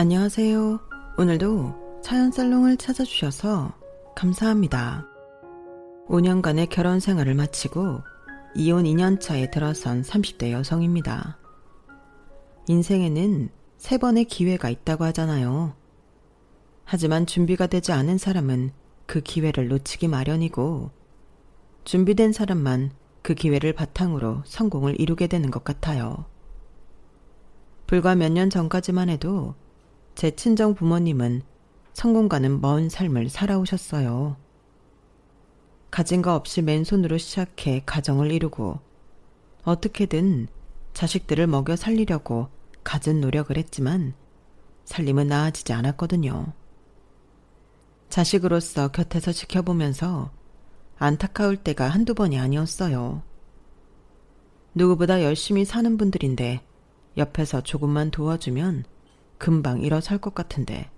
안녕하세요. 오늘도 차연살롱을 찾아주셔서 감사합니다. 5년간의 결혼 생활을 마치고 이혼 2년차에 들어선 30대 여성입니다. 인생에는 3번의 기회가 있다고 하잖아요. 하지만 준비가 되지 않은 사람은 그 기회를 놓치기 마련이고, 준비된 사람만 그 기회를 바탕으로 성공을 이루게 되는 것 같아요. 불과 몇 년 전까지만 해도 제 친정 부모님은 성공과는 먼 삶을 살아오셨어요. 가진 거 없이 맨손으로 시작해 가정을 이루고 어떻게든 자식들을 먹여 살리려고 갖은 노력을 했지만 살림은 나아지지 않았거든요. 자식으로서 곁에서 지켜보면서 안타까울 때가 한두 번이 아니었어요. 누구보다 열심히 사는 분들인데 옆에서 조금만 도와주면 금방 일어설 것 같은데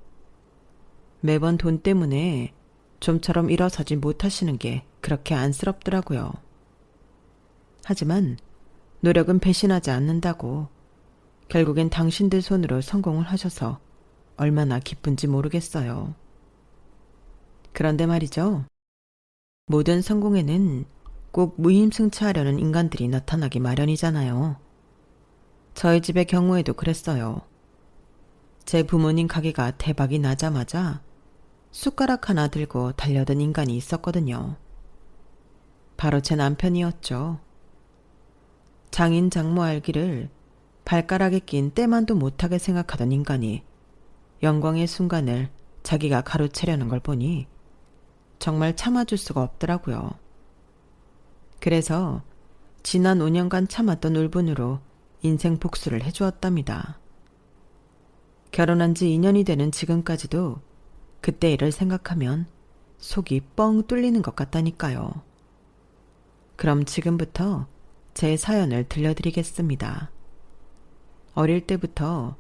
매번 돈 때문에 좀처럼 일어서지 못하시는 게 그렇게 안쓰럽더라고요. 하지만 노력은 배신하지 않는다고, 결국엔 당신들 손으로 성공을 하셔서 얼마나 기쁜지 모르겠어요. 그런데 말이죠. 모든 성공에는 꼭 무임승차하려는 인간들이 나타나기 마련이잖아요. 저희 집의 경우에도 그랬어요. 제 부모님 가게가 대박이 나자마자 숟가락 하나 들고 달려든 인간이 있었거든요. 바로 제 남편이었죠. 장인 장모 알기를 발가락에 낀 때만도 못하게 생각하던 인간이 영광의 순간을 자기가 가로채려는 걸 보니 정말 참아줄 수가 없더라고요. 그래서 지난 5년간 참았던 울분으로 인생 복수를 해주었답니다. 결혼한 지 2년이 되는 지금까지도 그때 일을 생각하면 속이 뻥 뚫리는 것 같다니까요. 그럼 지금부터 제 사연을 들려드리겠습니다. 어릴 때부터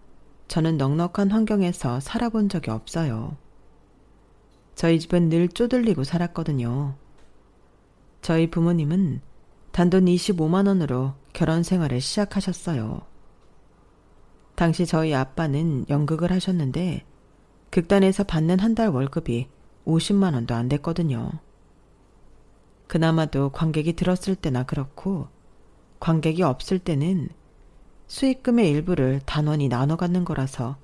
저는 넉넉한 환경에서 살아본 적이 없어요. 저희 집은 늘 쪼들리고 살았거든요. 저희 부모님은 단돈 25만 원으로 결혼 생활을 시작하셨어요. 당시 저희 아빠는 연극을 하셨는데 극단에서 받는 한 달 월급이 50만 원도 안 됐거든요. 그나마도 관객이 들었을 때나 그렇고, 관객이 없을 때는 수익금의 일부를 단원이 나눠 갖는 거라서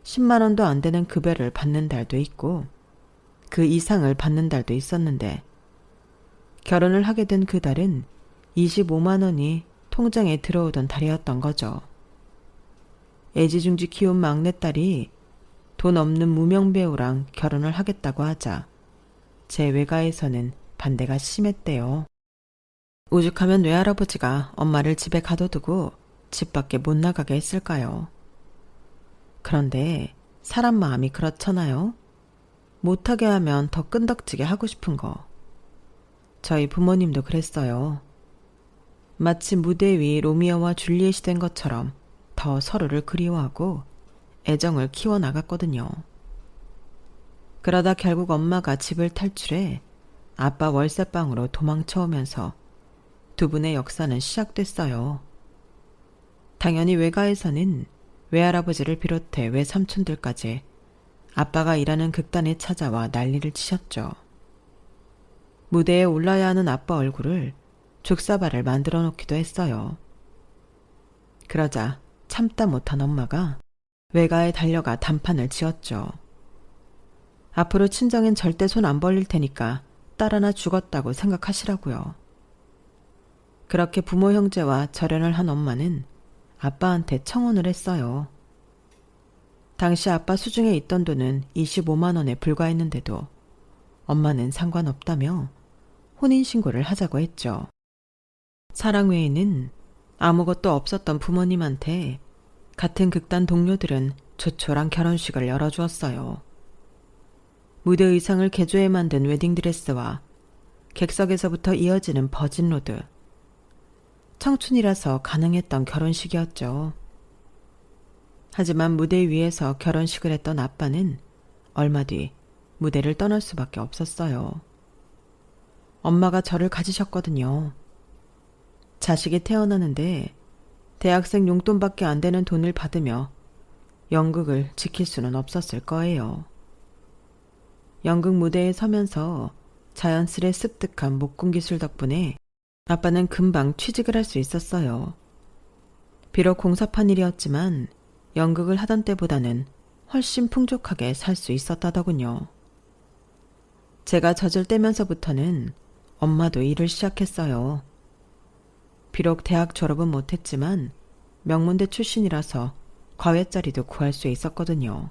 10만 원도 안 되는 급여를 받는 달도 있고 그 이상을 받는 달도 있었는데, 결혼을 하게 된 그 달은 25만 원이 통장에 들어오던 달이었던 거죠. 애지중지 키운 막내딸이 돈 없는 무명배우랑 결혼을 하겠다고 하자 제 외가에서는 반대가 심했대요. 오죽하면 외할아버지가 엄마를 집에 가둬두고 집 밖에 못 나가게 했을까요? 그런데 사람 마음이 그렇잖아요. 못하게 하면 더 끈덕지게 하고 싶은 거. 저희 부모님도 그랬어요. 마치 무대 위 로미오와 줄리엣이 된 것처럼 더 서로를 그리워하고 애정을 키워나갔거든요. 그러다 결국 엄마가 집을 탈출해 아빠 월세방으로 도망쳐오면서 두 분의 역사는 시작됐어요. 당연히 외가에서는 외할아버지를 비롯해 외삼촌들까지 아빠가 일하는 극단에 찾아와 난리를 치셨죠. 무대에 올라야 하는 아빠 얼굴을 죽사발을 만들어 놓기도 했어요. 그러자 참다 못한 엄마가 외가에 달려가 단판을 지었죠. 앞으로 친정엔 절대 손 안 벌릴 테니까 딸 하나 죽었다고 생각하시라고요. 그렇게 부모 형제와 절연을 한 엄마는 아빠한테 청혼을 했어요. 당시 아빠 수중에 있던 돈은 25만 원에 불과했는데도 엄마는 상관없다며 혼인신고를 하자고 했죠. 사랑 외에는 아무것도 없었던 부모님한테 같은 극단 동료들은 조촐한 결혼식을 열어주었어요. 무대 의상을 개조해 만든 웨딩드레스와 객석에서부터 이어지는 버진로드. 청춘이라서 가능했던 결혼식이었죠. 하지만 무대 위에서 결혼식을 했던 아빠는 얼마 뒤 무대를 떠날 수밖에 없었어요. 엄마가 저를 가지셨거든요. 자식이 태어나는데 대학생 용돈밖에 안 되는 돈을 받으며 연극을 지킬 수는 없었을 거예요. 연극 무대에 서면서 자연스레 습득한 목공 기술 덕분에 아빠는 금방 취직을 할 수 있었어요. 비록 공사판 일이었지만 연극을 하던 때보다는 훨씬 풍족하게 살 수 있었다더군요. 제가 젖을 떼면서부터는 엄마도 일을 시작했어요. 비록 대학 졸업은 못했지만 명문대 출신이라서 과외자리도 구할 수 있었거든요.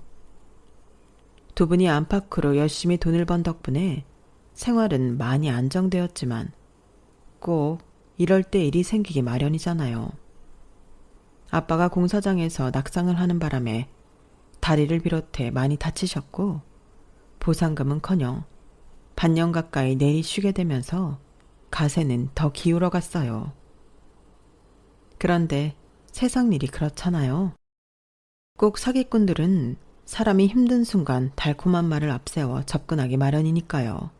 두 분이 안팎으로 열심히 돈을 번 덕분에 생활은 많이 안정되었지만 꼭 이럴 때 일이 생기기 마련이잖아요. 아빠가 공사장에서 낙상을 하는 바람에 다리를 비롯해 많이 다치셨고 보상금은커녕 반년 가까이 내리 쉬게 되면서 가세는 더 기울어 갔어요. 그런데 세상 일이 그렇잖아요. 꼭 사기꾼들은 사람이 힘든 순간 달콤한 말을 앞세워 접근하기 마련이니까요.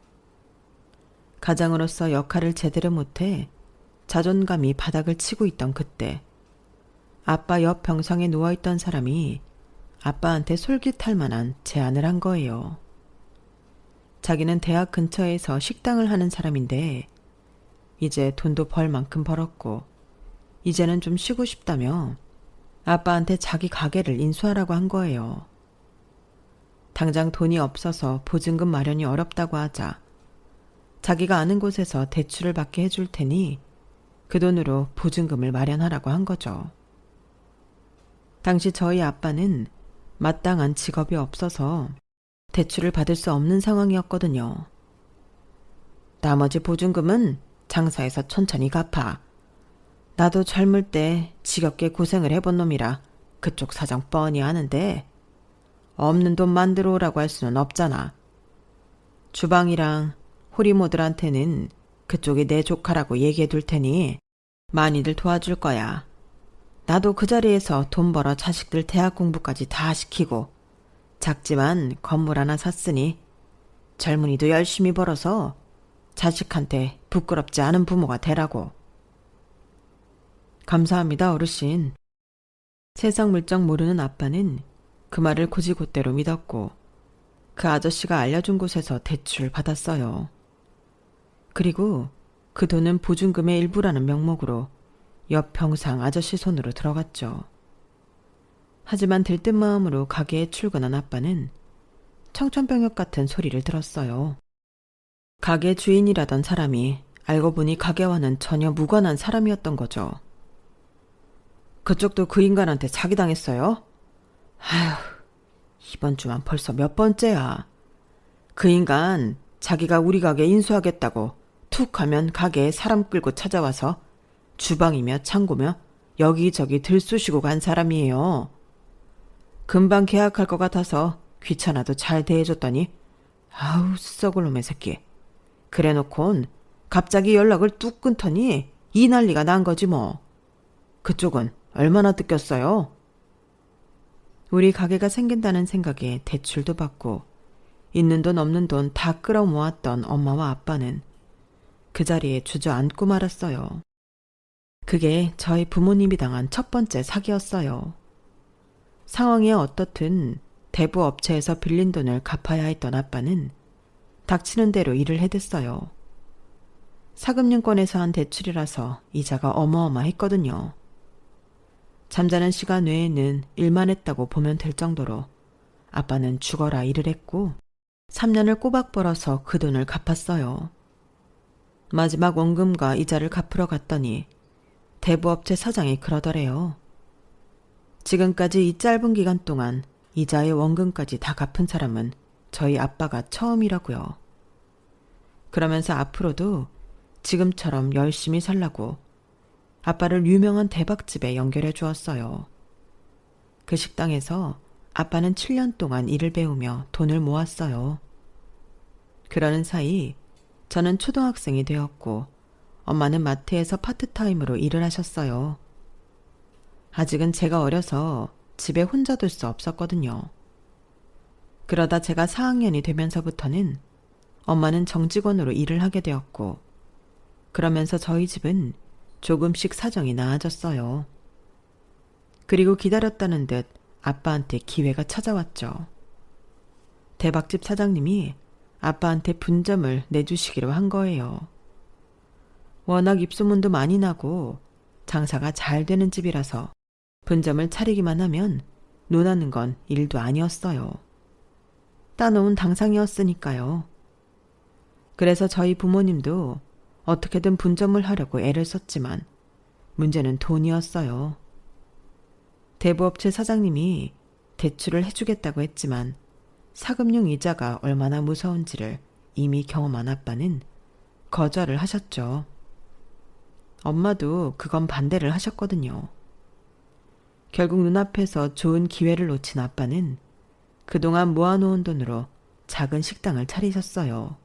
가장으로서 역할을 제대로 못해 자존감이 바닥을 치고 있던 그때 아빠 옆 병상에 누워있던 사람이 아빠한테 솔깃할 만한 제안을 한 거예요. 자기는 대학 근처에서 식당을 하는 사람인데 이제 돈도 벌 만큼 벌었고 이제는 좀 쉬고 싶다며 아빠한테 자기 가게를 인수하라고 한 거예요. 당장 돈이 없어서 보증금 마련이 어렵다고 하자 자기가 아는 곳에서 대출을 받게 해줄 테니 그 돈으로 보증금을 마련하라고 한 거죠. 당시 저희 아빠는 마땅한 직업이 없어서 대출을 받을 수 없는 상황이었거든요. 나머지 보증금은 장사해서 천천히 갚아. 나도 젊을 때 지겹게 고생을 해본 놈이라 그쪽 사정 뻔히 아는데 없는 돈 만들어 오라고 할 수는 없잖아. 주방이랑 호리모들한테는 그쪽이 내 조카라고 얘기해 둘 테니 많이들 도와줄 거야. 나도 그 자리에서 돈 벌어 자식들 대학 공부까지 다 시키고 작지만 건물 하나 샀으니 젊은이도 열심히 벌어서 자식한테 부끄럽지 않은 부모가 되라고. 감사합니다, 어르신. 세상 물정 모르는 아빠는 그 말을 곧이곧대로 믿었고 그 아저씨가 알려준 곳에서 대출 받았어요. 그리고 그 돈은 보증금의 일부라는 명목으로 옆 병상 아저씨 손으로 들어갔죠. 하지만 들뜬 마음으로 가게에 출근한 아빠는 청천벽력 같은 소리를 들었어요. 가게 주인이라던 사람이 알고 보니 가게와는 전혀 무관한 사람이었던 거죠. 그쪽도 그 인간한테 사기당했어요? 아휴, 이번 주만 벌써 몇 번째야. 그 인간 자기가 우리 가게 인수하겠다고 툭 하면 가게에 사람 끌고 찾아와서 주방이며 창고며 여기저기 들쑤시고 간 사람이에요. 금방 계약할 것 같아서 귀찮아도 잘 대해줬더니 아우 썩을 놈의 새끼. 그래놓곤 갑자기 연락을 뚝 끊더니 이 난리가 난 거지 뭐. 그쪽은 얼마나 뜯겼어요? 우리 가게가 생긴다는 생각에 대출도 받고 있는 돈 없는 돈 다 끌어모았던 엄마와 아빠는 그 자리에 주저앉고 말았어요. 그게 저희 부모님이 당한 첫 번째 사기였어요. 상황이 어떻든 대부 업체에서 빌린 돈을 갚아야 했던 아빠는 닥치는 대로 일을 해댔어요. 사금융권에서 한 대출이라서 이자가 어마어마했거든요. 잠자는 시간 외에는 일만 했다고 보면 될 정도로 아빠는 죽어라 일을 했고 3년을 꼬박 벌어서 그 돈을 갚았어요. 마지막 원금과 이자를 갚으러 갔더니 대부업체 사장이 그러더래요. 지금까지 이 짧은 기간 동안 이자의 원금까지 다 갚은 사람은 저희 아빠가 처음이라고요. 그러면서 앞으로도 지금처럼 열심히 살라고 아빠를 유명한 대박집에 연결해 주었어요. 그 식당에서 아빠는 7년 동안 일을 배우며 돈을 모았어요. 그러는 사이 저는 초등학생이 되었고 엄마는 마트에서 파트타임으로 일을 하셨어요. 아직은 제가 어려서 집에 혼자 둘 수 없었거든요. 그러다 제가 4학년이 되면서부터는 엄마는 정직원으로 일을 하게 되었고 그러면서 저희 집은 조금씩 사정이 나아졌어요. 그리고 기다렸다는 듯 아빠한테 기회가 찾아왔죠. 대박집 사장님이 아빠한테 분점을 내주시기로 한 거예요. 워낙 입소문도 많이 나고 장사가 잘 되는 집이라서 분점을 차리기만 하면 논하는 건 일도 아니었어요. 따놓은 당상이었으니까요. 그래서 저희 부모님도 어떻게든 분점을 하려고 애를 썼지만 문제는 돈이었어요. 대부업체 사장님이 대출을 해주겠다고 했지만 사금융 이자가 얼마나 무서운지를 이미 경험한 아빠는 거절을 하셨죠. 엄마도 그건 반대를 하셨거든요. 결국 눈앞에서 좋은 기회를 놓친 아빠는 그동안 모아놓은 돈으로 작은 식당을 차리셨어요.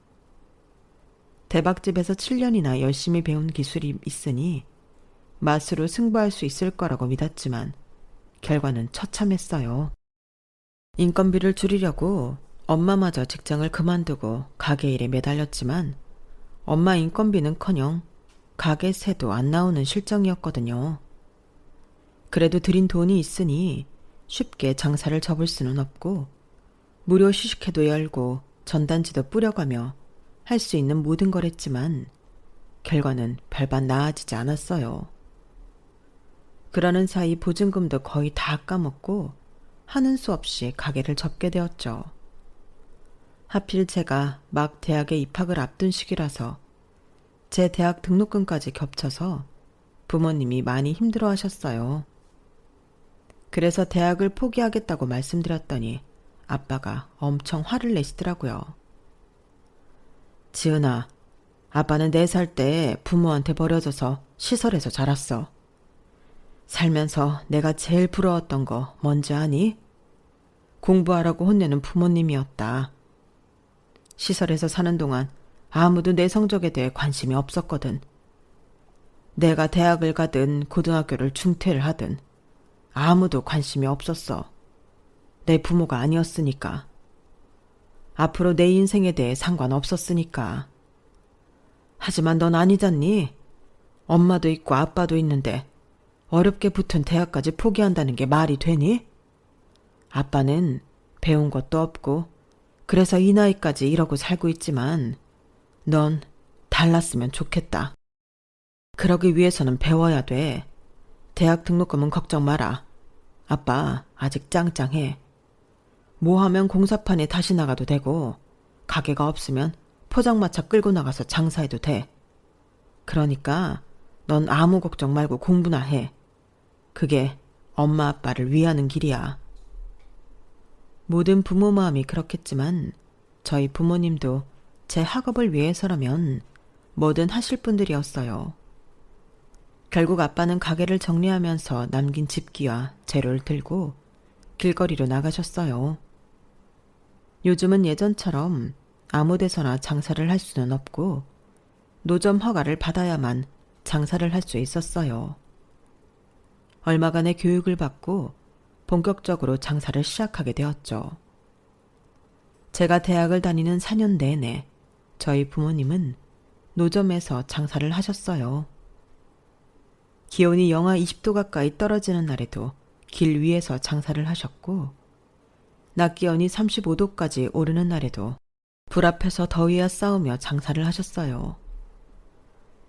대박집에서 7년이나 열심히 배운 기술이 있으니 맛으로 승부할 수 있을 거라고 믿었지만 결과는 처참했어요. 인건비를 줄이려고 엄마마저 직장을 그만두고 가게 일에 매달렸지만 엄마 인건비는커녕 가게 새도 안 나오는 실정이었거든요. 그래도 들인 돈이 있으니 쉽게 장사를 접을 수는 없고 무료 휴식회도 열고 전단지도 뿌려가며 할 수 있는 모든 걸 했지만 결과는 별반 나아지지 않았어요. 그러는 사이 보증금도 거의 다 까먹고 하는 수 없이 가게를 접게 되었죠. 하필 제가 막 대학에 입학을 앞둔 시기라서 제 대학 등록금까지 겹쳐서 부모님이 많이 힘들어 하셨어요. 그래서 대학을 포기하겠다고 말씀드렸더니 아빠가 엄청 화를 내시더라고요. 지은아, 아빠는 4살 때 부모한테 버려져서 시설에서 자랐어. 살면서 내가 제일 부러웠던 거 뭔지 아니? 공부하라고 혼내는 부모님이었다. 시설에서 사는 동안 아무도 내 성적에 대해 관심이 없었거든. 내가 대학을 가든 고등학교를 중퇴를 하든 아무도 관심이 없었어. 내 부모가 아니었으니까. 앞으로 내 인생에 대해 상관없었으니까. 하지만 넌 아니잖니? 엄마도 있고 아빠도 있는데 어렵게 붙은 대학까지 포기한다는 게 말이 되니? 아빠는 배운 것도 없고 그래서 이 나이까지 이러고 살고 있지만 넌 달랐으면 좋겠다. 그러기 위해서는 배워야 돼. 대학 등록금은 걱정 마라. 아빠 아직 짱짱해. 뭐 하면 공사판에 다시 나가도 되고 가게가 없으면 포장마차 끌고 나가서 장사해도 돼. 그러니까 넌 아무 걱정 말고 공부나 해. 그게 엄마 아빠를 위하는 길이야. 모든 부모 마음이 그렇겠지만 저희 부모님도 제 학업을 위해서라면 뭐든 하실 분들이었어요. 결국 아빠는 가게를 정리하면서 남긴 집기와 재료를 들고 길거리로 나가셨어요. 요즘은 예전처럼 아무 데서나 장사를 할 수는 없고 노점 허가를 받아야만 장사를 할 수 있었어요. 얼마간의 교육을 받고 본격적으로 장사를 시작하게 되었죠. 제가 대학을 다니는 4년 내내 저희 부모님은 노점에서 장사를 하셨어요. 기온이 영하 20도 가까이 떨어지는 날에도 길 위에서 장사를 하셨고 낮 기온이 35도까지 오르는 날에도 불 앞에서 더위와 싸우며 장사를 하셨어요.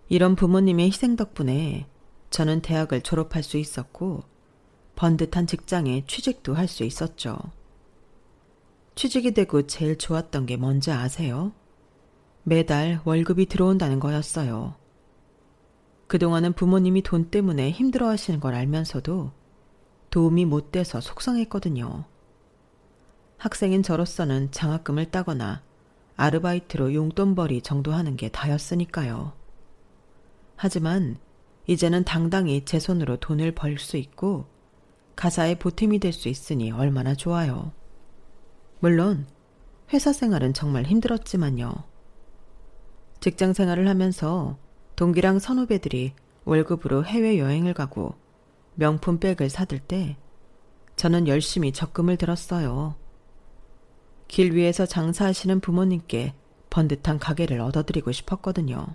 이런 부모님의 희생 덕분에 저는 대학을 졸업할 수 있었고 번듯한 직장에 취직도 할 수 있었죠. 취직이 되고 제일 좋았던 게 뭔지 아세요? 매달 월급이 들어온다는 거였어요. 그동안은 부모님이 돈 때문에 힘들어 하시는 걸 알면서도 도움이 못 돼서 속상했거든요. 학생인 저로서는 장학금을 따거나 아르바이트로 용돈벌이 정도 하는 게 다였으니까요. 하지만 이제는 당당히 제 손으로 돈을 벌 수 있고 가사에 보탬이 될 수 있으니 얼마나 좋아요. 물론 회사 생활은 정말 힘들었지만요. 직장 생활을 하면서 동기랑 선후배들이 월급으로 해외여행을 가고 명품 백을 사들 때 저는 열심히 적금을 들었어요. 길 위에서 장사하시는 부모님께 번듯한 가게를 얻어드리고 싶었거든요.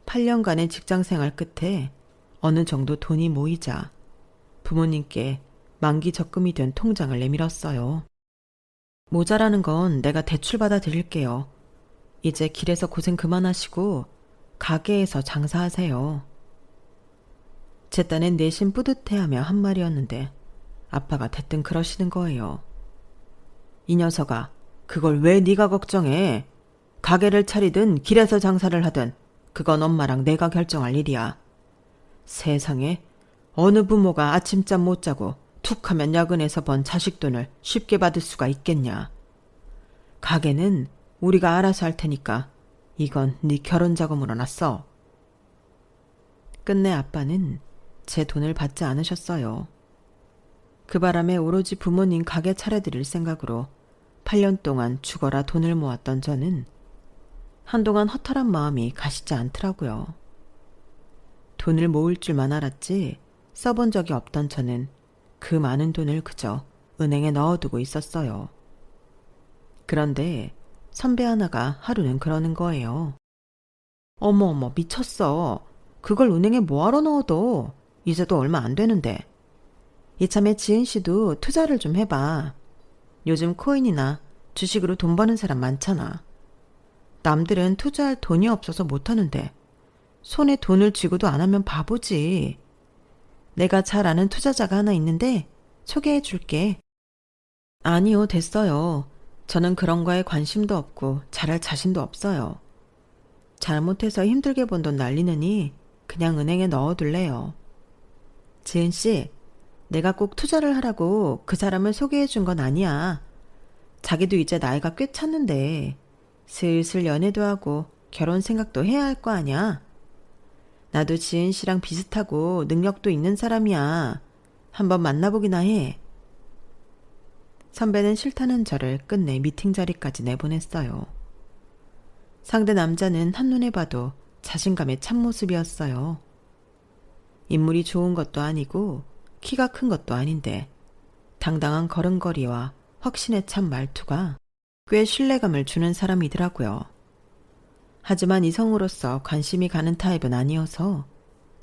8년간의 직장 생활 끝에 어느 정도 돈이 모이자 부모님께 만기 적금이 된 통장을 내밀었어요. 모자라는 건 내가 대출받아 드릴게요. 이제 길에서 고생 그만하시고 가게에서 장사하세요. 제 딴엔 내심 뿌듯해하며 한 말이었는데 아빠가 대뜸 그러시는 거예요. 이 녀석아, 그걸 왜 네가 걱정해? 가게를 차리든 길에서 장사를 하든 그건 엄마랑 내가 결정할 일이야. 세상에 어느 부모가 아침잠 못 자고 툭하면 야근해서 번 자식 돈을 쉽게 받을 수가 있겠냐. 가게는 우리가 알아서 할 테니까 이건 네 결혼 자금으로나 써. 끝내 아빠는 제 돈을 받지 않으셨어요. 그 바람에 오로지 부모님 가게 차려드릴 생각으로 8년 동안 죽어라 돈을 모았던 저는 한동안 허탈한 마음이 가시지 않더라고요. 돈을 모을 줄만 알았지 써본 적이 없던 저는 그 많은 돈을 그저 은행에 넣어두고 있었어요. 그런데 선배 하나가 하루는 그러는 거예요. 어머 미쳤어. 그걸 은행에 뭐하러 넣어둬. 이제도 얼마 안 되는데. 이참에 지은 씨도 투자를 좀 해봐. 요즘 코인이나 주식으로 돈 버는 사람 많잖아. 남들은 투자할 돈이 없어서 못하는데 손에 돈을 쥐고도 안 하면 바보지. 내가 잘 아는 투자자가 하나 있는데 소개해 줄게. 아니요, 됐어요. 저는 그런 거에 관심도 없고 잘할 자신도 없어요. 잘못해서 힘들게 번 돈 날리느니 그냥 은행에 넣어둘래요. 지은 씨, 내가 꼭 투자를 하라고 그 사람을 소개해 준 건 아니야. 자기도 이제 나이가 꽤 찼는데 슬슬 연애도 하고 결혼 생각도 해야 할 거 아니야. 나도 지은 씨랑 비슷하고 능력도 있는 사람이야. 한번 만나보기나 해. 선배는 싫다는 저를 끝내 미팅 자리까지 내보냈어요. 상대 남자는 한눈에 봐도 자신감의 참모습이었어요. 인물이 좋은 것도 아니고 키가 큰 것도 아닌데 당당한 걸음걸이와 확신에 찬 말투가 꽤 신뢰감을 주는 사람이더라고요. 하지만 이성으로서 관심이 가는 타입은 아니어서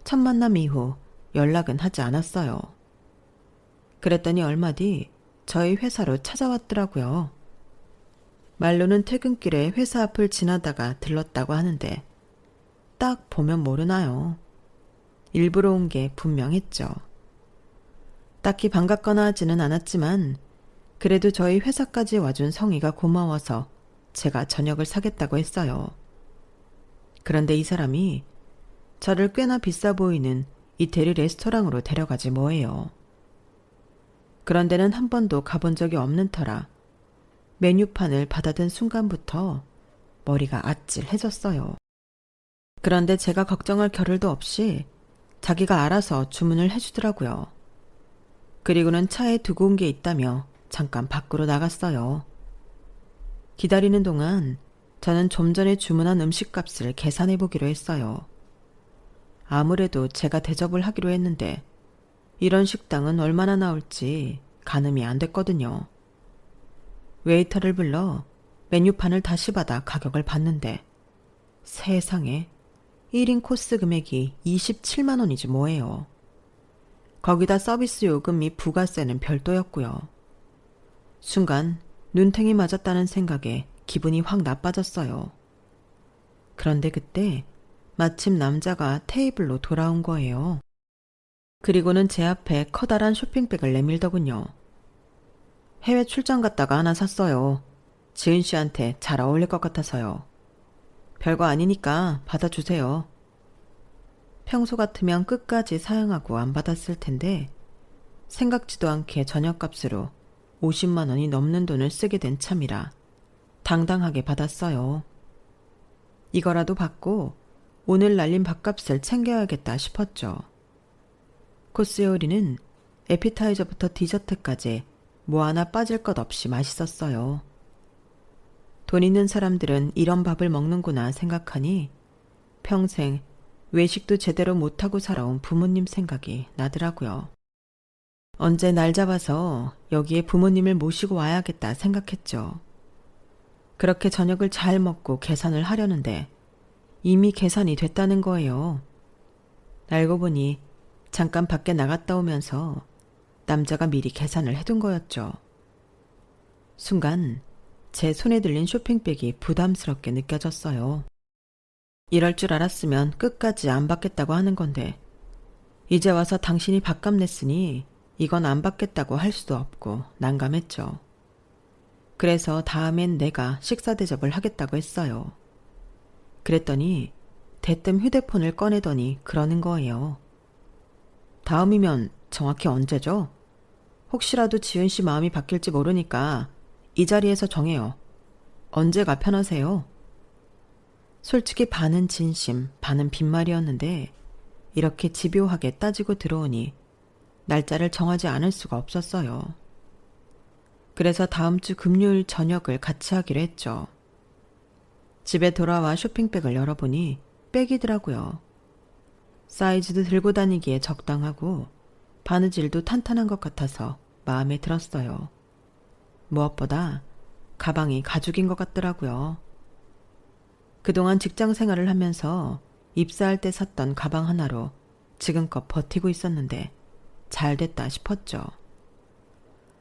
첫 만남 이후 연락은 하지 않았어요. 그랬더니 얼마 뒤 저희 회사로 찾아왔더라고요. 말로는 퇴근길에 회사 앞을 지나다가 들렀다고 하는데 딱 보면 모르나요? 일부러 온 게 분명했죠. 딱히 반갑거나 하지는 않았지만 그래도 저희 회사까지 와준 성의가 고마워서 제가 저녁을 사겠다고 했어요. 그런데 이 사람이 저를 꽤나 비싸 보이는 이태리 레스토랑으로 데려가지 뭐예요. 그런 데는 한 번도 가본 적이 없는 터라 메뉴판을 받아든 순간부터 머리가 아찔해졌어요. 그런데 제가 걱정할 겨를도 없이 자기가 알아서 주문을 해주더라고요. 그리고는 차에 두고 온 게 있다며 잠깐 밖으로 나갔어요. 기다리는 동안 저는 좀 전에 주문한 음식값을 계산해 보기로 했어요. 아무래도 제가 대접을 하기로 했는데 이런 식당은 얼마나 나올지 가늠이 안 됐거든요. 웨이터를 불러 메뉴판을 다시 받아 가격을 봤는데 세상에 1인 코스 금액이 27만 원이지 뭐예요. 거기다 서비스 요금 및 부가세는 별도였고요. 순간 눈탱이 맞았다는 생각에 기분이 확 나빠졌어요. 그런데 그때 마침 남자가 테이블로 돌아온 거예요. 그리고는 제 앞에 커다란 쇼핑백을 내밀더군요. 해외 출장 갔다가 하나 샀어요. 지은 씨한테 잘 어울릴 것 같아서요. 별거 아니니까 받아주세요. 평소 같으면 끝까지 사양하고 안 받았을 텐데 생각지도 않게 저녁값으로 50만 원이 넘는 돈을 쓰게 된 참이라 당당하게 받았어요. 이거라도 받고 오늘 날린 밥값을 챙겨야겠다 싶었죠. 코스 요리는 에피타이저부터 디저트까지 뭐 하나 빠질 것 없이 맛있었어요. 돈 있는 사람들은 이런 밥을 먹는구나 생각하니 평생 외식도 제대로 못하고 살아온 부모님 생각이 나더라고요. 언제 날 잡아서 여기에 부모님을 모시고 와야겠다 생각했죠. 그렇게 저녁을 잘 먹고 계산을 하려는데 이미 계산이 됐다는 거예요. 알고 보니 잠깐 밖에 나갔다 오면서 남자가 미리 계산을 해둔 거였죠. 순간 제 손에 들린 쇼핑백이 부담스럽게 느껴졌어요. 이럴 줄 알았으면 끝까지 안 받겠다고 하는 건데 이제 와서 당신이 밥값 냈으니 이건 안 받겠다고 할 수도 없고 난감했죠. 그래서 다음엔 내가 식사 대접을 하겠다고 했어요. 그랬더니 대뜸 휴대폰을 꺼내더니 그러는 거예요. 다음이면 정확히 언제죠? 혹시라도 지은 씨 마음이 바뀔지 모르니까 이 자리에서 정해요. 언제가 편하세요? 솔직히 반은 진심, 반은 빈말이었는데 이렇게 집요하게 따지고 들어오니 날짜를 정하지 않을 수가 없었어요. 그래서 다음 주 금요일 저녁을 같이 하기로 했죠. 집에 돌아와 쇼핑백을 열어보니 백이더라고요. 사이즈도 들고 다니기에 적당하고 바느질도 탄탄한 것 같아서 마음에 들었어요. 무엇보다 가방이 가죽인 것 같더라고요. 그동안 직장 생활을 하면서 입사할 때 샀던 가방 하나로 지금껏 버티고 있었는데 잘 됐다 싶었죠.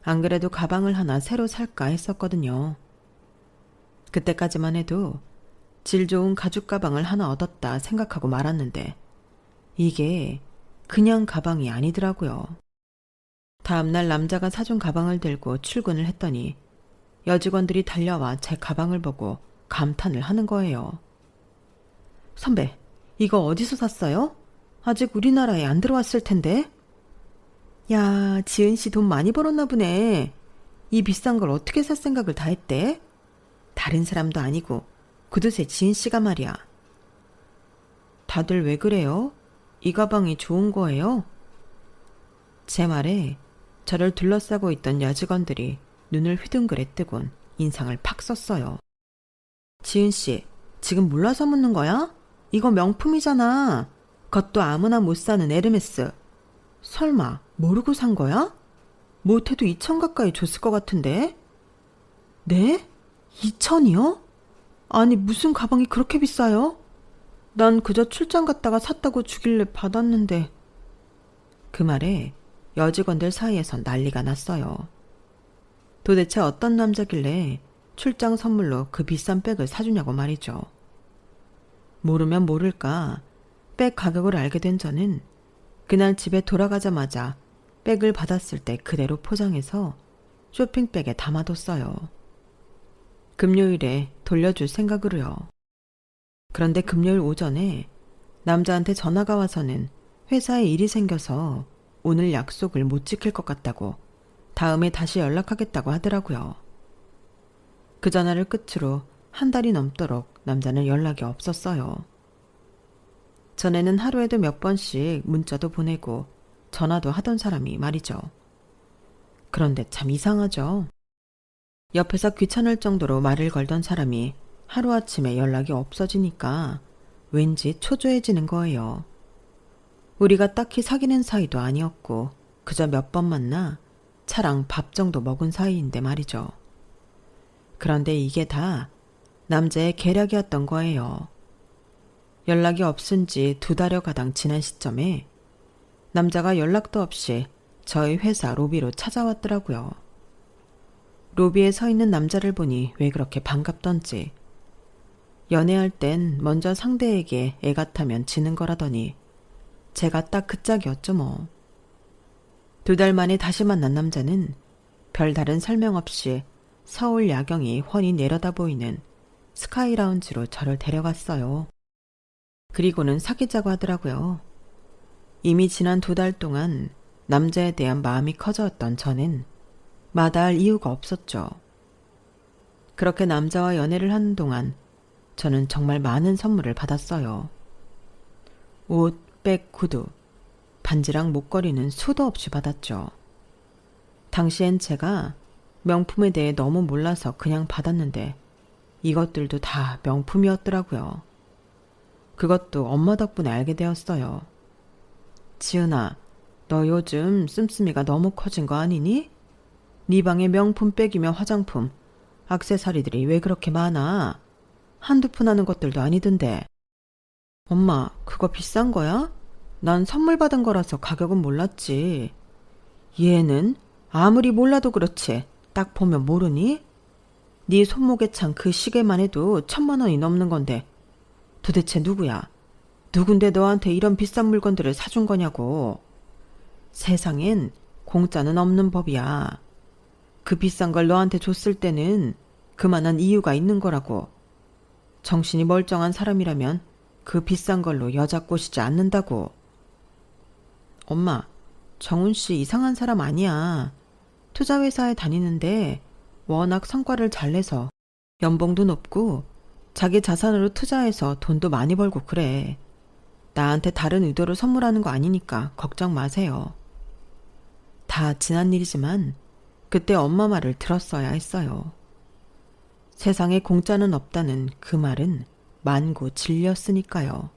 안 그래도 가방을 하나 새로 살까 했었거든요. 그때까지만 해도 질 좋은 가죽 가방을 하나 얻었다 생각하고 말았는데 이게 그냥 가방이 아니더라고요. 다음날 남자가 사준 가방을 들고 출근을 했더니 여직원들이 달려와 제 가방을 보고 감탄을 하는 거예요. 선배, 이거 어디서 샀어요? 아직 우리나라에 안 들어왔을 텐데. 야, 지은 씨 돈 많이 벌었나 보네. 이 비싼 걸 어떻게 살 생각을 다 했대? 다른 사람도 아니고 구두쇠 지은 씨가 말이야. 다들 왜 그래요? 이 가방이 좋은 거예요? 제 말에 저를 둘러싸고 있던 여직원들이 눈을 휘둥그레 뜨곤 인상을 팍 썼어요. 지은 씨, 지금 몰라서 묻는 거야? 이거 명품이잖아. 그것도 아무나 못 사는 에르메스. 설마 모르고 산 거야? 못해도 2천 가까이 줬을 것 같은데. 네? 2천이요? 아니 무슨 가방이 그렇게 비싸요? 난 그저 출장 갔다가 샀다고 주길래 받았는데. 그 말에 여직원들 사이에서 난리가 났어요. 도대체 어떤 남자길래 출장 선물로 그 비싼 백을 사주냐고 말이죠. 모르면 모를까 백 가격을 알게 된 저는 그날 집에 돌아가자마자 백을 받았을 때 그대로 포장해서 쇼핑백에 담아뒀어요. 금요일에 돌려줄 생각으로요. 그런데 금요일 오전에 남자한테 전화가 와서는 회사에 일이 생겨서 오늘 약속을 못 지킬 것 같다고 다음에 다시 연락하겠다고 하더라고요. 그 전화를 끝으로 한 달이 넘도록 남자는 연락이 없었어요. 전에는 하루에도 몇 번씩 문자도 보내고 전화도 하던 사람이 말이죠. 그런데 참 이상하죠. 옆에서 귀찮을 정도로 말을 걸던 사람이 하루아침에 연락이 없어지니까 왠지 초조해지는 거예요. 우리가 딱히 사귀는 사이도 아니었고 그저 몇 번 만나 차랑 밥 정도 먹은 사이인데 말이죠. 그런데 이게 다 남자의 계략이었던 거예요. 연락이 없은 지 2달여 가량 지난 시점에 남자가 연락도 없이 저희 회사 로비로 찾아왔더라고요. 로비에 서 있는 남자를 보니 왜 그렇게 반갑던지. 연애할 땐 먼저 상대에게 애가 타면 지는 거라더니 제가 딱 그 짝이었죠 뭐. 2달 만에 다시 만난 남자는 별다른 설명 없이 서울 야경이 훤히 내려다 보이는 스카이 라운지로 저를 데려갔어요. 그리고는 사귀자고 하더라고요. 이미 지난 2달 동안 남자에 대한 마음이 커졌던 저는 마다할 이유가 없었죠. 그렇게 남자와 연애를 하는 동안 저는 정말 많은 선물을 받았어요. 옷, 백, 구두, 반지랑 목걸이는 수도 없이 받았죠. 당시엔 제가 명품에 대해 너무 몰라서 그냥 받았는데 이것들도 다 명품이었더라고요. 그것도 엄마 덕분에 알게 되었어요. 지은아, 너 요즘 씀씀이가 너무 커진 거 아니니? 네 방에 명품 백이며 화장품, 액세서리들이 왜 그렇게 많아? 한두 푼 하는 것들도 아니던데. 엄마, 그거 비싼 거야? 난 선물 받은 거라서 가격은 몰랐지. 얘는 아무리 몰라도 그렇지 딱 보면 모르니? 네 손목에 찬 그 시계만 해도 1,000만 원이 넘는 건데 도대체 누구야? 누군데 너한테 이런 비싼 물건들을 사준 거냐고. 세상엔 공짜는 없는 법이야. 그 비싼 걸 너한테 줬을 때는 그만한 이유가 있는 거라고. 정신이 멀쩡한 사람이라면 그 비싼 걸로 여자 꼬시지 않는다고. 엄마, 정훈 씨 이상한 사람 아니야. 투자회사에 다니는데 워낙 성과를 잘 내서 연봉도 높고 자기 자산으로 투자해서 돈도 많이 벌고 그래. 나한테 다른 의도로 선물하는 거 아니니까 걱정 마세요. 다 지난 일이지만 그때 엄마 말을 들었어야 했어요. 세상에 공짜는 없다는 그 말은 만고 진리였으니까요.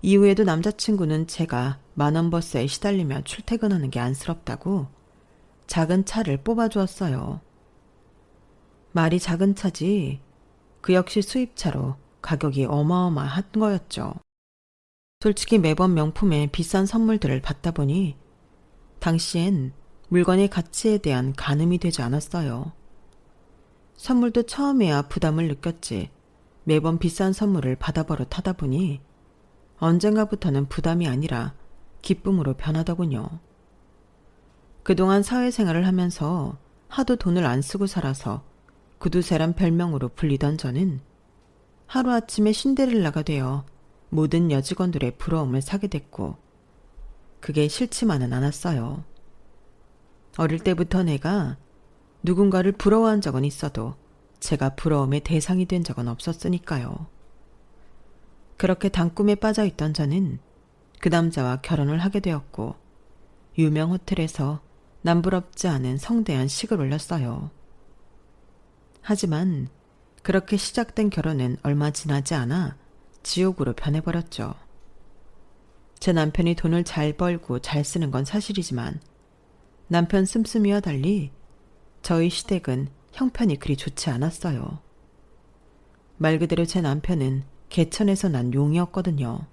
이후에도 남자친구는 제가 만원버스에 시달리며 출퇴근하는 게 안쓰럽다고 작은 차를 뽑아주었어요. 말이 작은 차지 그 역시 수입차로 가격이 어마어마한 거였죠. 솔직히 매번 명품에 비싼 선물들을 받다 보니 당시엔 물건의 가치에 대한 가늠이 되지 않았어요. 선물도 처음에야 부담을 느꼈지 매번 비싼 선물을 받아버릇 하다 보니 언젠가부터는 부담이 아니라 기쁨으로 변하더군요. 그동안 사회생활을 하면서 하도 돈을 안 쓰고 살아서 구두쇠란 별명으로 불리던 저는 하루아침에 신데렐라가 되어 모든 여직원들의 부러움을 사게 됐고 그게 싫지만은 않았어요. 어릴 때부터 내가 누군가를 부러워한 적은 있어도 제가 부러움의 대상이 된 적은 없었으니까요. 그렇게 단꿈에 빠져있던 저는 그 남자와 결혼을 하게 되었고 유명 호텔에서 남부럽지 않은 성대한 식을 올렸어요. 하지만 그렇게 시작된 결혼은 얼마 지나지 않아 지옥으로 변해버렸죠. 제 남편이 돈을 잘 벌고 잘 쓰는 건 사실이지만 남편 씀씀이와 달리 저희 시댁은 형편이 그리 좋지 않았어요. 말 그대로 제 남편은 개천에서 난 용이었거든요.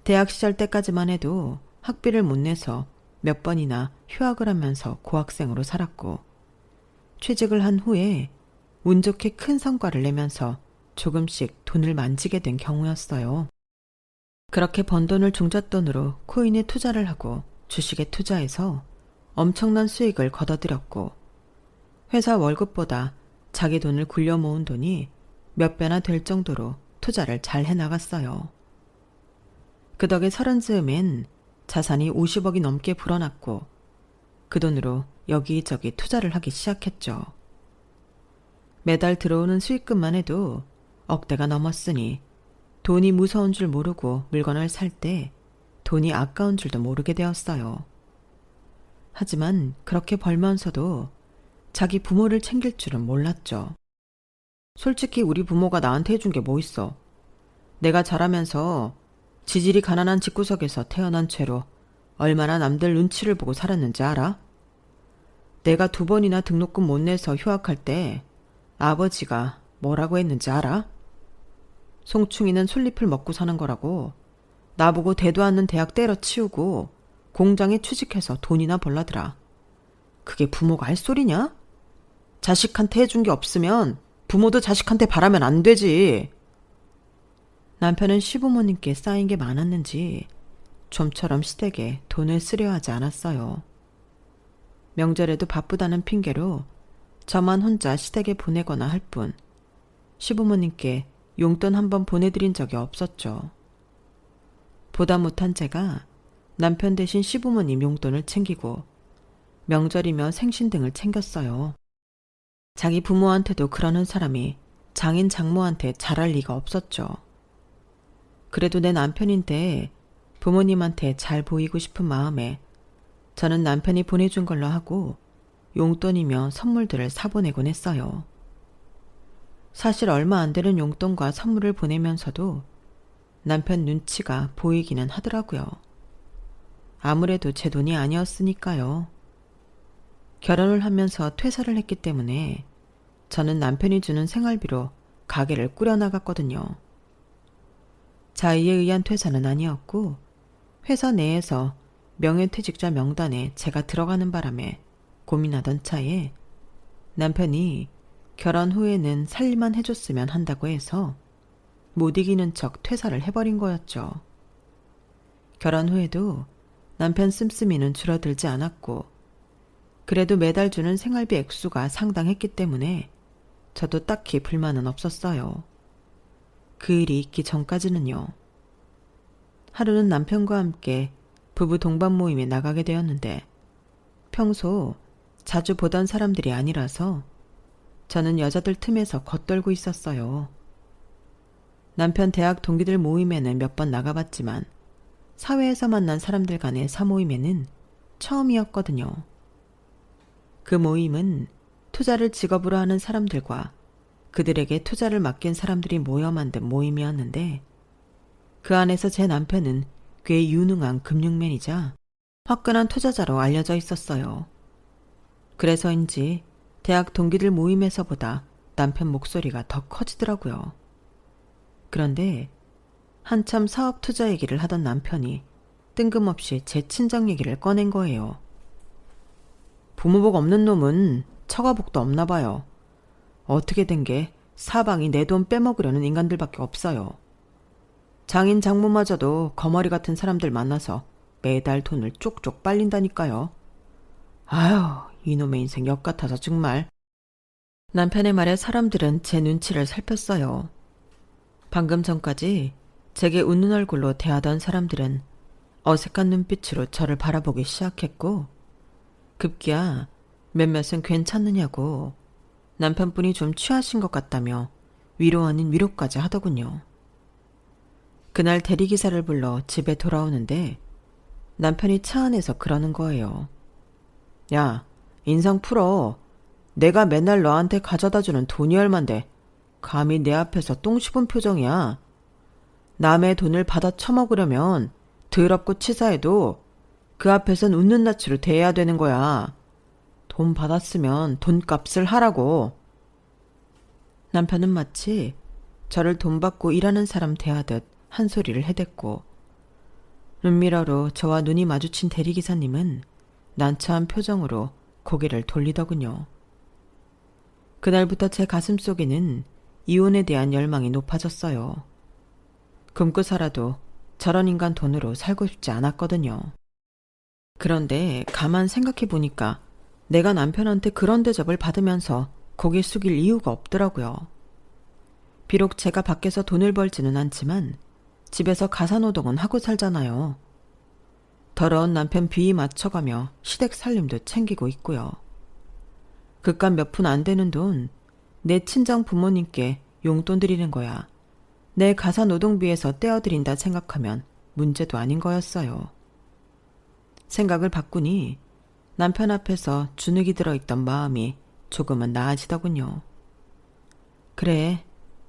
대학 시절 때까지만 해도 학비를 못 내서 몇 번이나 휴학을 하면서 고학생으로 살았고 취직을 한 후에 운 좋게 큰 성과를 내면서 조금씩 돈을 만지게 된 경우였어요. 그렇게 번 돈을 종잣돈으로 코인에 투자를 하고 주식에 투자해서 엄청난 수익을 거둬들였고 회사 월급보다 자기 돈을 굴려 모은 돈이 몇 배나 될 정도로 투자를 잘 해나갔어요. 그 덕에 30즈음엔 자산이 50억이 넘게 불어났고 그 돈으로 여기저기 투자를 하기 시작했죠. 매달 들어오는 수익금만 해도 억대가 넘었으니 돈이 무서운 줄 모르고 물건을 살 때 돈이 아까운 줄도 모르게 되었어요. 하지만 그렇게 벌면서도 자기 부모를 챙길 줄은 몰랐죠. 솔직히 우리 부모가 나한테 해준 게 뭐 있어. 내가 자라면서 지질이 가난한 집구석에서 태어난 채로 얼마나 남들 눈치를 보고 살았는지 알아? 내가 2번이나 등록금 못 내서 휴학할 때 아버지가 뭐라고 했는지 알아? 송충이는 솔잎을 먹고 사는 거라고 나보고 대도 않는 대학 때려치우고 공장에 취직해서 돈이나 벌라더라. 그게 부모가 할 소리냐? 자식한테 해준 게 없으면 부모도 자식한테 바라면 안 되지. 남편은 시부모님께 쌓인 게 많았는지 좀처럼 시댁에 돈을 쓰려 하지 않았어요. 명절에도 바쁘다는 핑계로 저만 혼자 시댁에 보내거나 할 뿐 시부모님께 용돈 한 번 보내드린 적이 없었죠. 보다 못한 제가 남편 대신 시부모님 용돈을 챙기고 명절이며 생신 등을 챙겼어요. 자기 부모한테도 그러는 사람이 장인 장모한테 잘할 리가 없었죠. 그래도 내 남편인데 부모님한테 잘 보이고 싶은 마음에 저는 남편이 보내준 걸로 하고 용돈이며 선물들을 사보내곤 했어요. 사실 얼마 안 되는 용돈과 선물을 보내면서도 남편 눈치가 보이기는 하더라고요. 아무래도 제 돈이 아니었으니까요. 결혼을 하면서 퇴사를 했기 때문에 저는 남편이 주는 생활비로 가게를 꾸려나갔거든요. 자의에 의한 퇴사는 아니었고 회사 내에서 명예퇴직자 명단에 제가 들어가는 바람에 고민하던 차에 남편이 결혼 후에는 살림만 해줬으면 한다고 해서 못 이기는 척 퇴사를 해버린 거였죠. 결혼 후에도 남편 씀씀이는 줄어들지 않았고 그래도 매달 주는 생활비 액수가 상당했기 때문에 저도 딱히 불만은 없었어요. 그 일이 있기 전까지는요. 하루는 남편과 함께 부부 동반 모임에 나가게 되었는데 평소 자주 보던 사람들이 아니라서 저는 여자들 틈에서 겉돌고 있었어요. 남편 대학 동기들 모임에는 몇 번 나가봤지만 사회에서 만난 사람들 간의 사모임에는 처음이었거든요. 그 모임은 투자를 직업으로 하는 사람들과 그들에게 투자를 맡긴 사람들이 모여 만든 모임이었는데 그 안에서 제 남편은 꽤 유능한 금융맨이자 화끈한 투자자로 알려져 있었어요. 그래서인지 대학 동기들 모임에서보다 남편 목소리가 더 커지더라고요. 그런데 한참 사업 투자 얘기를 하던 남편이 뜬금없이 제 친정 얘기를 꺼낸 거예요. 부모복 없는 놈은 처가복도 없나 봐요. 어떻게 된 게 사방이 내 돈 빼먹으려는 인간들밖에 없어요. 장인 장모마저도 거머리 같은 사람들 만나서 매달 돈을 쪽쪽 빨린다니까요. 아휴, 이놈의 인생 역 같아서 정말. 남편의 말에 사람들은 제 눈치를 살폈어요. 방금 전까지 제게 웃는 얼굴로 대하던 사람들은 어색한 눈빛으로 저를 바라보기 시작했고 급기야 몇몇은 괜찮느냐고 남편분이 좀 취하신 것 같다며 위로 아닌 위로까지 하더군요. 그날 대리기사를 불러 집에 돌아오는데 남편이 차 안에서 그러는 거예요. 야, 인상 풀어. 내가 맨날 너한테 가져다주는 돈이 얼만데 감히 내 앞에서 똥 씹은 표정이야. 남의 돈을 받아 처먹으려면 더럽고 치사해도 그 앞에선 웃는 낯으로 대해야 되는 거야. 돈 받았으면 돈값을 하라고. 남편은 마치 저를 돈 받고 일하는 사람 대하듯 한 소리를 해댔고 눈미러로 저와 눈이 마주친 대리기사님은 난처한 표정으로 고개를 돌리더군요. 그날부터 제 가슴속에는 이혼에 대한 열망이 높아졌어요. 굶고 살아도 저런 인간 돈으로 살고 싶지 않았거든요. 그런데 가만 생각해 보니까 내가 남편한테 그런 대접을 받으면서 고개 숙일 이유가 없더라고요. 비록 제가 밖에서 돈을 벌지는 않지만 집에서 가사노동은 하고 살잖아요. 더러운 남편 비위 맞춰가며 시댁 살림도 챙기고 있고요. 그깟 몇 푼 안 되는 돈, 내 친정 부모님께 용돈 드리는 거야. 내 가사노동비에서 떼어드린다 생각하면 문제도 아닌 거였어요. 생각을 바꾸니 남편 앞에서 주눅이 들어있던 마음이 조금은 나아지더군요. 그래,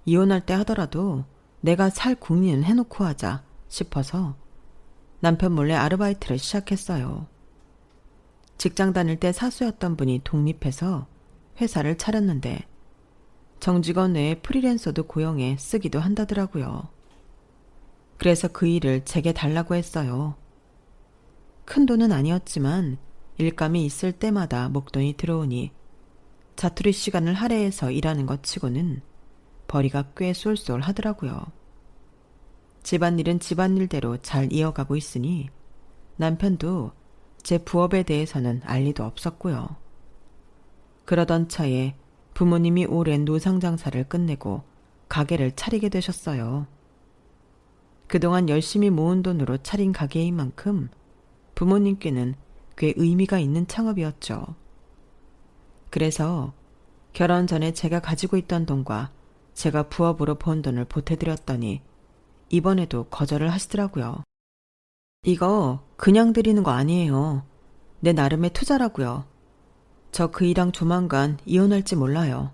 이혼할 때 하더라도 내가 살 궁리는 해놓고 하자 싶어서 남편 몰래 아르바이트를 시작했어요. 직장 다닐 때 사수였던 분이 독립해서 회사를 차렸는데 정직원 외에 프리랜서도 고용해 쓰기도 한다더라고요. 그래서 그 일을 제게 달라고 했어요. 큰 돈은 아니었지만 일감이 있을 때마다 목돈이 들어오니 자투리 시간을 할애해서 일하는 것 치고는 벌이가 꽤 쏠쏠하더라고요. 집안일은 집안일대로 잘 이어가고 있으니 남편도 제 부업에 대해서는 알 리도 없었고요. 그러던 차에 부모님이 오랜 노상장사를 끝내고 가게를 차리게 되셨어요. 그동안 열심히 모은 돈으로 차린 가게인 만큼 부모님께는 꽤 의미가 있는 창업이었죠. 그래서 결혼 전에 제가 가지고 있던 돈과 제가 부업으로 번 돈을 보태드렸더니 이번에도 거절을 하시더라고요. 이거 그냥 드리는 거 아니에요. 내 나름의 투자라고요. 저 그 이랑 조만간 이혼할지 몰라요.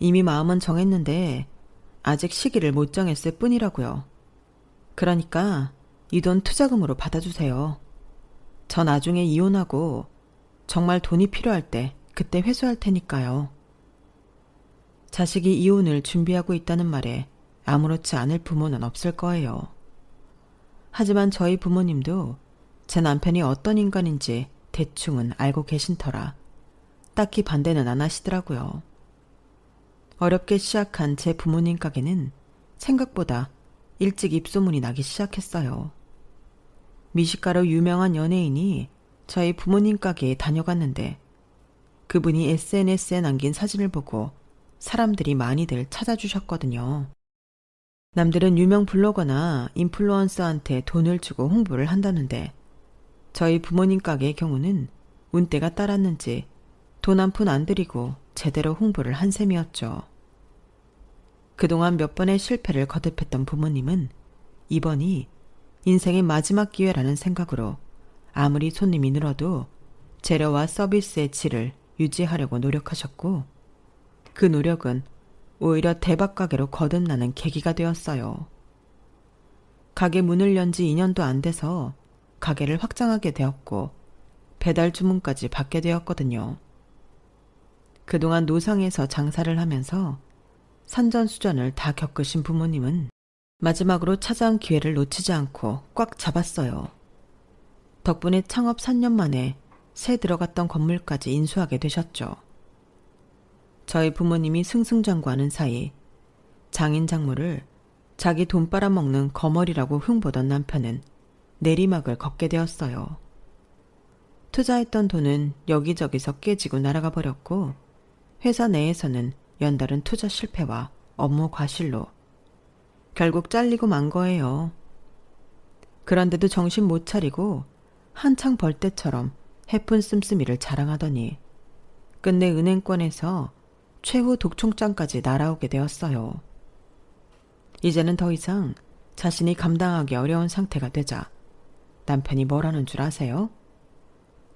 이미 마음은 정했는데 아직 시기를 못 정했을 뿐이라고요. 그러니까 이 돈 투자금으로 받아주세요. 저 나중에 이혼하고 정말 돈이 필요할 때 그때 회수할 테니까요. 자식이 이혼을 준비하고 있다는 말에 아무렇지 않을 부모는 없을 거예요. 하지만 저희 부모님도 제 남편이 어떤 인간인지 대충은 알고 계신 터라 딱히 반대는 안 하시더라고요. 어렵게 시작한 제 부모님 가게는 생각보다 일찍 입소문이 나기 시작했어요. 미식가로 유명한 연예인이 저희 부모님 가게에 다녀갔는데 그분이 SNS에 남긴 사진을 보고 사람들이 많이들 찾아주셨거든요. 남들은 유명 블로거나 인플루언서한테 돈을 주고 홍보를 한다는데 저희 부모님 가게의 경우는 운때가 따랐는지 돈 한 푼 안 들이고 제대로 홍보를 한 셈이었죠. 그동안 몇 번의 실패를 거듭했던 부모님은 이번이 인생의 마지막 기회라는 생각으로 아무리 손님이 늘어도 재료와 서비스의 질을 유지하려고 노력하셨고 그 노력은 오히려 대박 가게로 거듭나는 계기가 되었어요. 가게 문을 연 지 2년도 안 돼서 가게를 확장하게 되었고 배달 주문까지 받게 되었거든요. 그동안 노상에서 장사를 하면서 산전수전을 다 겪으신 부모님은 마지막으로 찾아온 기회를 놓치지 않고 꽉 잡았어요. 덕분에 창업 3년 만에 새 들어갔던 건물까지 인수하게 되셨죠. 저희 부모님이 승승장구하는 사이 장인 장모를 자기 돈 빨아먹는 거머리라고 흉보던 남편은 내리막을 걷게 되었어요. 투자했던 돈은 여기저기서 깨지고 날아가 버렸고 회사 내에서는 연달은 투자 실패와 업무 과실로 결국 잘리고 만 거예요. 그런데도 정신 못 차리고 한창 벌 때처럼 해픈 씀씀이를 자랑하더니 끝내 은행권에서 최후 독총장까지 날아오게 되었어요. 이제는 더 이상 자신이 감당하기 어려운 상태가 되자 남편이 뭐라는 줄 아세요?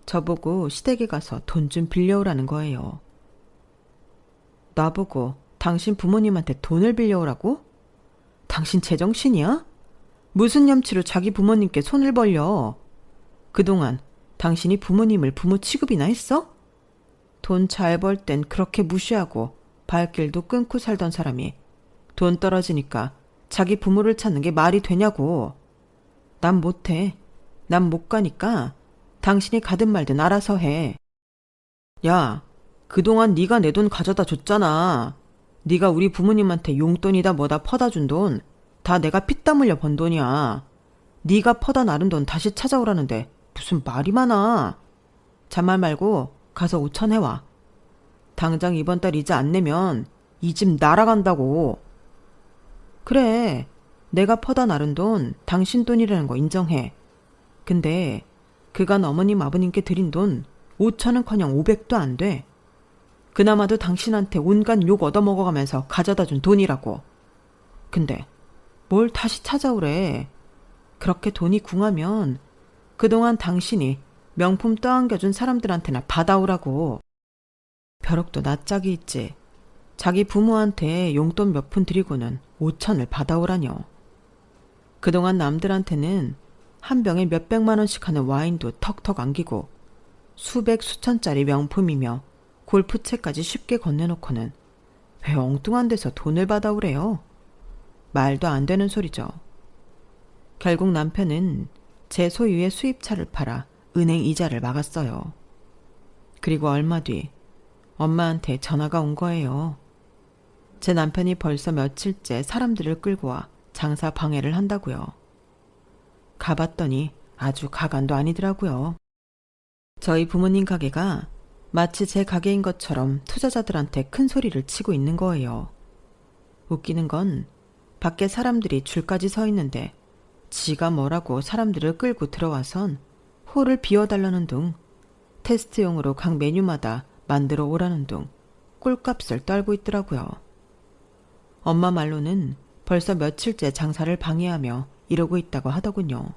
저보고 시댁에 가서 돈 좀 빌려오라는 거예요. 나보고 당신 부모님한테 돈을 빌려오라고? 당신 제정신이야? 무슨 염치로 자기 부모님께 손을 벌려? 그동안 당신이 부모님을 부모 취급이나 했어? 돈 잘 벌 땐 그렇게 무시하고 발길도 끊고 살던 사람이 돈 떨어지니까 자기 부모를 찾는 게 말이 되냐고. 난 못해. 난 못 가니까 당신이 가든 말든 알아서 해. 야, 그동안 네가 내 돈 가져다 줬잖아. 네가 우리 부모님한테 용돈이다 뭐다 퍼다 준 돈 다 내가 피땀 흘려 번 돈이야. 네가 퍼다 나른 돈 다시 찾아오라는데 무슨 말이 많아. 잔말 말고 가서 5천 해와. 당장 이번 달 이자 안 내면 이 집 날아간다고. 그래, 내가 퍼다 나른 돈 당신 돈이라는 거 인정해. 근데 그간 어머님 아버님께 드린 돈 5천은커녕 500도 안 돼. 그나마도 당신한테 온갖 욕 얻어먹어가면서 가져다 준 돈이라고. 근데 뭘 다시 찾아오래. 그렇게 돈이 궁하면 그동안 당신이 명품 떠안겨준 사람들한테나 받아오라고. 벼락도 낯짝이 있지. 자기 부모한테 용돈 몇 푼 드리고는 5천을 받아오라뇨. 그동안 남들한테는 한 병에 몇백만 원씩 하는 와인도 턱턱 안기고 수백 수천짜리 명품이며 골프채까지 쉽게 건네놓고는 왜 엉뚱한 데서 돈을 받아오래요? 말도 안 되는 소리죠. 결국 남편은 제 소유의 수입차를 팔아 은행 이자를 막았어요. 그리고 얼마 뒤 엄마한테 전화가 온 거예요. 제 남편이 벌써 며칠째 사람들을 끌고 와 장사 방해를 한다고요. 가봤더니 아주 가관도 아니더라고요. 저희 부모님 가게가 마치 제 가게인 것처럼 투자자들한테 큰 소리를 치고 있는 거예요. 웃기는 건 밖에 사람들이 줄까지 서 있는데 지가 뭐라고 사람들을 끌고 들어와선 홀을 비워달라는 둥, 테스트용으로 각 메뉴마다 만들어 오라는 둥 꿀값을 떨고 있더라고요. 엄마 말로는 벌써 며칠째 장사를 방해하며 이러고 있다고 하더군요.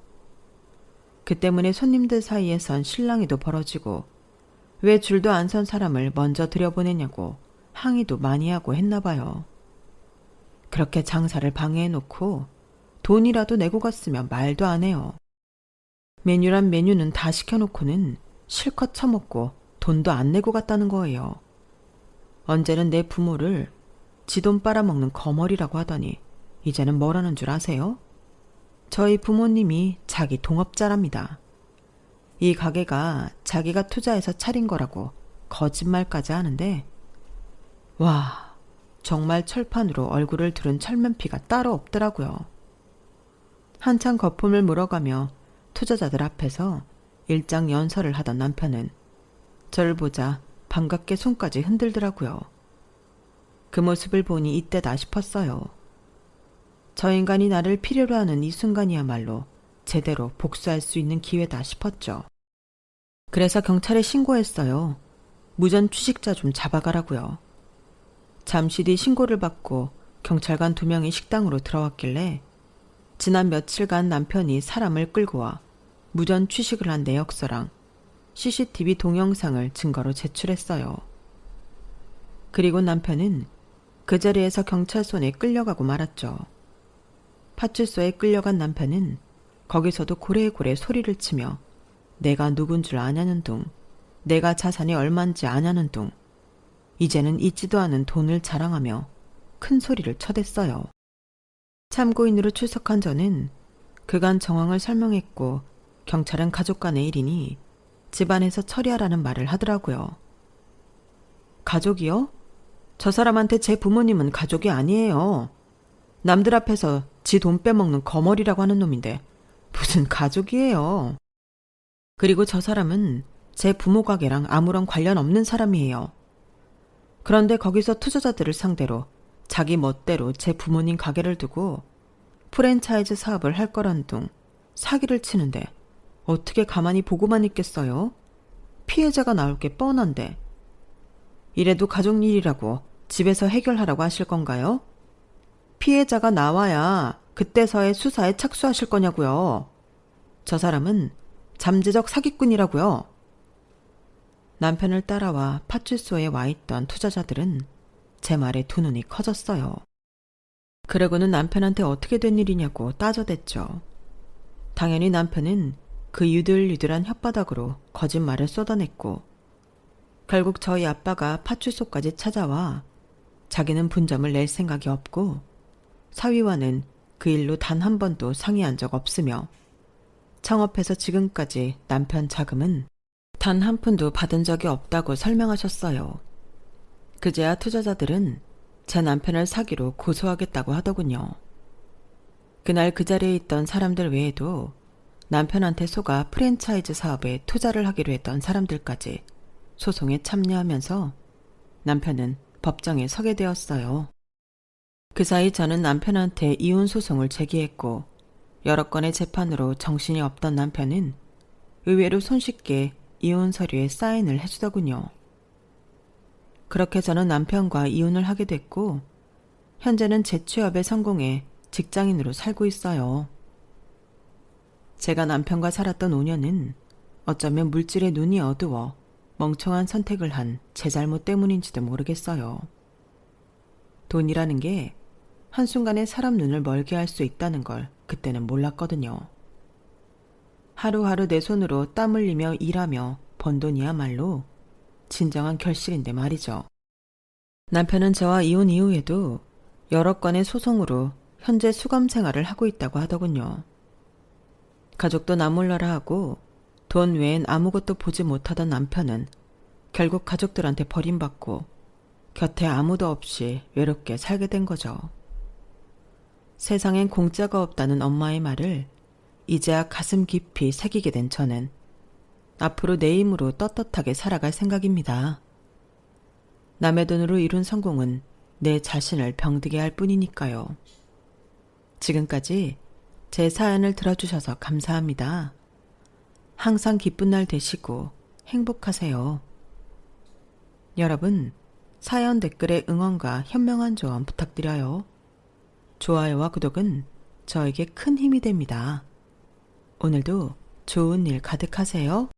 그 때문에 손님들 사이에선 실랑이도 벌어지고 왜 줄도 안 선 사람을 먼저 들여보내냐고 항의도 많이 하고 했나 봐요. 그렇게 장사를 방해해놓고 돈이라도 내고 갔으면 말도 안 해요. 메뉴란 메뉴는 다 시켜놓고는 실컷 처먹고 돈도 안 내고 갔다는 거예요. 언제는 내 부모를 지 돈 빨아먹는 거머리라고 하더니 이제는 뭐라는 줄 아세요? 저희 부모님이 자기 동업자랍니다. 이 가게가 자기가 투자해서 차린 거라고 거짓말까지 하는데, 와, 정말 철판으로 얼굴을 두른 철면피가 따로 없더라고요. 한참 거품을 물어가며 투자자들 앞에서 일장연설을 하던 남편은 저를 보자 반갑게 손까지 흔들더라고요. 그 모습을 보니 이때다 싶었어요. 저 인간이 나를 필요로 하는 이 순간이야말로 제대로 복수할 수 있는 기회다 싶었죠. 그래서 경찰에 신고했어요. 무전 취식자 좀 잡아가라고요. 잠시 뒤 신고를 받고 경찰관 2명이 식당으로 들어왔길래 지난 며칠간 남편이 사람을 끌고 와 무전 취식을 한 내역서랑 CCTV 동영상을 증거로 제출했어요. 그리고 남편은 그 자리에서 경찰 손에 끌려가고 말았죠. 파출소에 끌려간 남편은 거기서도 고래고래 소리를 치며 내가 누군 줄 아냐는 둥, 내가 자산이 얼만지 아냐는 둥, 이제는 있지도 않은 돈을 자랑하며 큰 소리를 쳐댔어요. 참고인으로 출석한 저는 그간 정황을 설명했고 경찰은 가족 간의 일이니 집안에서 처리하라는 말을 하더라고요. 가족이요? 저 사람한테 제 부모님은 가족이 아니에요. 남들 앞에서 지 돈 빼먹는 거머리라고 하는 놈인데 무슨 가족이에요. 그리고 저 사람은 제 부모 가게랑 아무런 관련 없는 사람이에요. 그런데 거기서 투자자들을 상대로 자기 멋대로 제 부모님 가게를 두고 프랜차이즈 사업을 할 거란 둥 사기를 치는데 어떻게 가만히 보고만 있겠어요? 피해자가 나올 게 뻔한데. 이래도 가족 일이라고 집에서 해결하라고 하실 건가요? 피해자가 나와야 그때서야 수사에 착수하실 거냐고요. 저 사람은 잠재적 사기꾼이라고요. 남편을 따라와 파출소에 와 있던 투자자들은 제 말에 두 눈이 커졌어요. 그러고는 남편한테 어떻게 된 일이냐고 따져댔죠. 당연히 남편은 그 유들유들한 혓바닥으로 거짓말을 쏟아냈고 결국 저희 아빠가 파출소까지 찾아와 자기는 분점을 낼 생각이 없고 사위와는 그 일로 단 한 번도 상의한 적 없으며 창업해서 지금까지 남편 자금은 단 한 푼도 받은 적이 없다고 설명하셨어요. 그제야 투자자들은 제 남편을 사기로 고소하겠다고 하더군요. 그날 그 자리에 있던 사람들 외에도 남편한테 속아 프랜차이즈 사업에 투자를 하기로 했던 사람들까지 소송에 참여하면서 남편은 법정에 서게 되었어요. 그 사이 저는 남편한테 이혼 소송을 제기했고 여러 건의 재판으로 정신이 없던 남편은 의외로 손쉽게 이혼 서류에 사인을 해주더군요. 그렇게 저는 남편과 이혼을 하게 됐고 현재는 재취업에 성공해 직장인으로 살고 있어요. 제가 남편과 살았던 5년은 어쩌면 물질의 눈이 어두워 멍청한 선택을 한 제 잘못 때문인지도 모르겠어요. 돈이라는 게 한순간에 사람 눈을 멀게 할 수 있다는 걸 그때는 몰랐거든요. 하루하루 내 손으로 땀 흘리며 일하며 번 돈이야말로 진정한 결실인데 말이죠. 남편은 저와 이혼 이후에도 여러 건의 소송으로 현재 수감 생활을 하고 있다고 하더군요. 가족도 나 몰라라 하고 돈 외엔 아무것도 보지 못하던 남편은 결국 가족들한테 버림받고 곁에 아무도 없이 외롭게 살게 된 거죠. 세상엔 공짜가 없다는 엄마의 말을 이제야 가슴 깊이 새기게 된 저는 앞으로 내 힘으로 떳떳하게 살아갈 생각입니다. 남의 돈으로 이룬 성공은 내 자신을 병들게 할 뿐이니까요. 지금까지 제 사연을 들어주셔서 감사합니다. 항상 기쁜 날 되시고 행복하세요. 여러분, 사연 댓글에 응원과 현명한 조언 부탁드려요. 좋아요와 구독은 저에게 큰 힘이 됩니다. 오늘도 좋은 일 가득하세요.